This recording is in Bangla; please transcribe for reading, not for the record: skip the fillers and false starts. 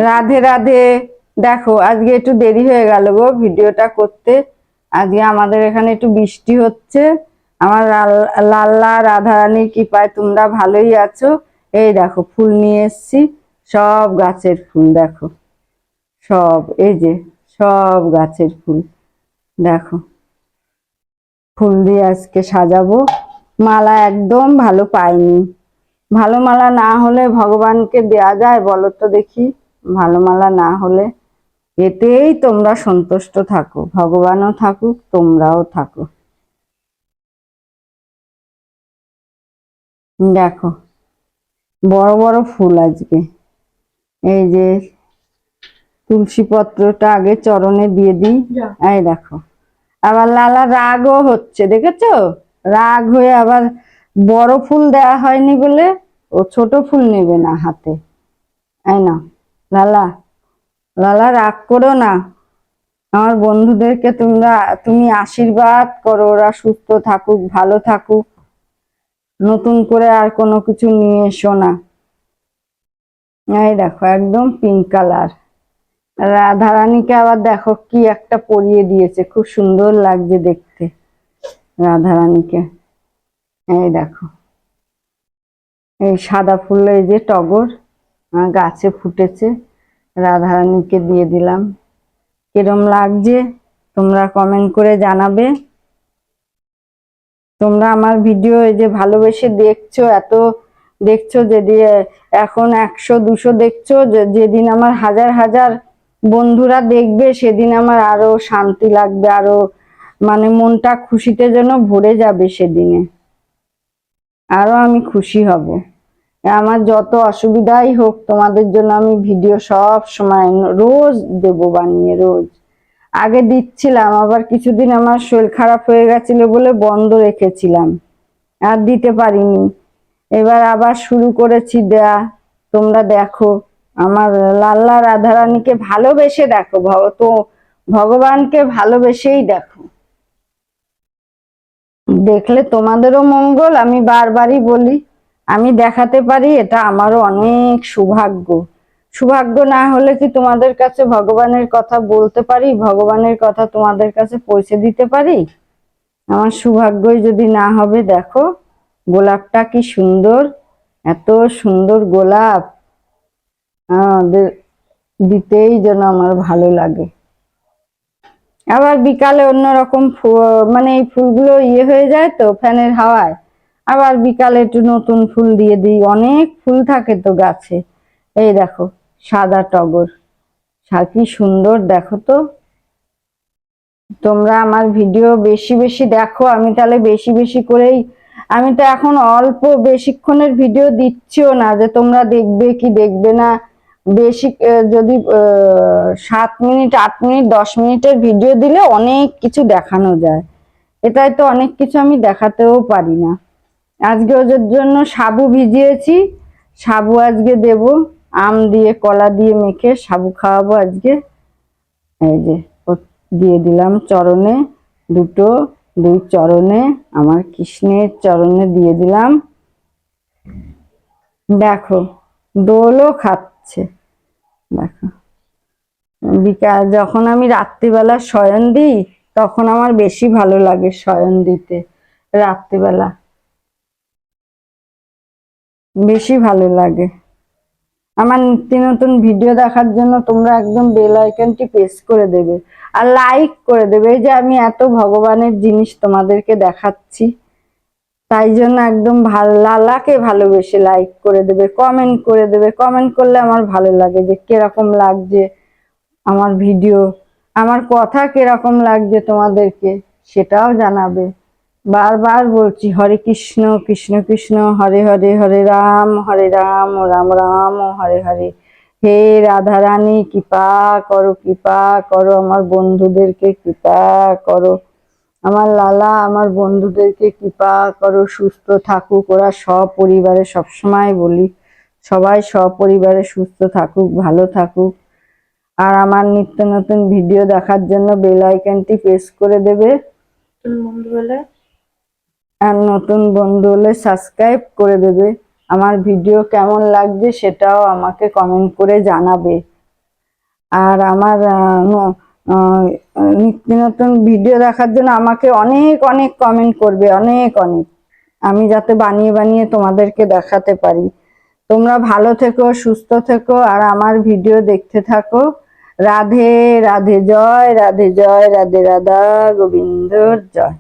রাধে রাধে। দেখো আজকে একটু দেরি হয়ে গেল গো ভিডিওটা করতে। আজকে আমাদের এখানে একটু বৃষ্টি হচ্ছে। আমার লাল্লা রাধারানীর কৃপায় তোমরা ভালোই আছো। এই দেখো ফুল নিয়ে এসছি, সব গাছের ফুল দেখো, সব এই যে সব গাছের ফুল দেখো। ফুল দিয়ে আজকে সাজাবো। মালা একদম ভালো পাইনি। ভালো মালা না হলে ভগবানকে দেয়া যায় বলো তো দেখি? ভালো মালা না হলে এতেই তোমরা সন্তুষ্ট থাকো, ভগবানও থাকুক তোমরাও থাকো। দেখো বড় বড় ফুল আজকে। এই যে তুলসী পত্রটা আগে চরণে দিয়ে দিই। এই দেখো আবার লালা রাগও হচ্ছে, দেখেছো? রাগ হয়ে আবার বড় ফুল দেয়া হয়নি বলে ও ছোট ফুল নেবে না হাতে। এই না লালা, লালা রাগ করো না। আমার বন্ধুদেরকে তুমি আশীর্বাদ করো, ওরা সুস্থ থাকুক, ভালো থাকুক। নতুন করে আর কোনো কিছু নিয়ে এসো না। এই দেখো একদম পিঙ্ক কালার। রাধারানীকে আবার দেখো কি একটা পরিয়ে দিয়েছে, খুব সুন্দর লাগছে দেখতে রাধারানীকে। এই দেখো এই সাদা ফুল, এই যে টগর গাছে ফুটেছে, রাধারানীকে দিয়ে দিলাম। কিরম লাগছে তোমরা কমেন্ট করে জানাবে। তোমরা আমার ভিডিও এই যে ভালোবেসে দেখছো, এত দেখছো, যদি এখন 100-200 দেখছো, যেদিন আমার হাজার হাজার বন্ধুরা দেখবে সেদিন আমার আরো শান্তি লাগবে, আরো মানে মনটা খুশিতে যেন ভরে যাবে সেদিনে, আরো আমি খুশি হব। আমার যত অসুবিধাই হোক তোমাদের জন্য আমি ভিডিও সব সময় রোজ দেব বানিয়ে, রোজ। আগে দিচ্ছিলাম, আবার কিছুদিন আমার শরীর খারাপ হয়ে গেছিল বলে বন্ধ রেখেছিলাম, আর দিতে পারিনি। এবার আবার শুরু করেছি দেয়া। তোমরা দেখো আমার লাল্লা রাধারানীকে ভালোবেসে দেখো, তো ভগবানকে ভালোবেসেই দেখো। দেখলে তোমাদেরও মঙ্গল। আমি বারবারই বলি, আমি দেখাতে পারি, এটা আমারও অনেক সৌভাগ্য। সৌভাগ্য না হলে কি তোমাদের কাছে ভগবানের কথা বলতে পারি, ভগবানের কথা তোমাদের কাছে পৌঁছে দিতে পারি? আমার সৌভাগ্যই যদি না হবে। দেখো গোলাপটা কি সুন্দর, এত সুন্দর গোলাপ আমাদের দিতেই যেন আমার ভালো লাগে। আবার বিকালে অন্যরকম মানে এই ফুলগুলো হয়ে যায় তো ফ্যানের হাওয়ায়, আবার বিকালে একটু নতুন ফুল দিয়ে দিই। অনেক ফুল থাকে তো গাছে। এই দেখো সাদা টগর, কি সুন্দর দেখো তো। তোমরা আমার ভিডিও বেশি বেশি দেখো, আমি তাহলে বেশি বেশি করেই, আমি তো এখন অল্প বেশিক্ষণের ভিডিও দিচ্ছিও না যে তোমরা দেখবে কি দেখবে না। বেশি যদি 7 মিনিট 8 মিনিট 10 মিনিটের ভিডিও দিলে অনেক কিছু দেখানো যায়, এটাই তো অনেক কিছু আমি দেখাতেও পারি না। আজকে ওদের জন্য সাবু ভিজিয়েছি, সাবু আজকে দেব, আম দিয়ে কলা দিয়ে মেখে সাবু খাওয়াবো আজকে। এই যে দিয়ে দিলাম চরণে, দুই চরণে, আমার কৃষ্ণের চরণে দিয়ে দিলাম। দেখো দোলও খাচ্ছে। দেখো বিকাল যখন আমি রাত্রিবেলা শয়ন দিই তখন আমার বেশি ভালো লাগে শয়ন দিতে, রাত্রিবেলা বেশি ভালো লাগে। আমার নিত্য নতুন ভিডিও দেখার জন্য তোমরা একদম বেল আইকনটি প্রেস করে দেবে আর লাইক করে দেবে। এই যে আমি এত ভগবানের জিনিস তোমাদেরকে দেখাচ্ছি, তাই জন্য একদম লালাকে ভালোবেসে লাইক করে দেবে, কমেন্ট করে দেবে। কমেন্ট করলে আমার ভালো লাগে যে কিরকম লাগছে আমার ভিডিও, আমার কথা কিরকম লাগছে তোমাদেরকে সেটাও জানাবে। বারবার বলছি হরে কৃষ্ণ কৃষ্ণ কৃষ্ণ হরে হরে, হরে রাম রাম রাম হরে হরে। হে রাধারানী কৃপা করো, কৃপা করো, আমার বন্ধুদেরকে কৃপা করো, আমার লালা আমার বন্ধুদেরকে কৃপা করো, সুস্থ থাকুক ওরা সপরিবারে। সবসময় বলি সবাই সপরিবারে সুস্থ থাকুক, ভালো থাকুক। আর আমার নিত্য নতুন ভিডিও দেখার জন্য বেল আইকনটি প্রেস করে দেবে, আর নতুন বন্ধু হলে সাবস্ক্রাইব করে দেবে। আমার ভিডিও কেমন লাগছে সেটাও আমাকে কমেন্ট করে জানাবে। আর আমার নিত্য নতুন ভিডিও দেখার জন্য আমাকে অনেক অনেক কমেন্ট করবে, অনেক অনেক, আমি যাতে বানিয়ে বানিয়ে তোমাদেরকে দেখাতে পারি। তোমরা ভালো থেকো, সুস্থ থেকো, আর আমার ভিডিও দেখতে থাকো। রাধে রাধে, জয় রাধে, জয় রাধে, রাধা গোবিন্দর জয়।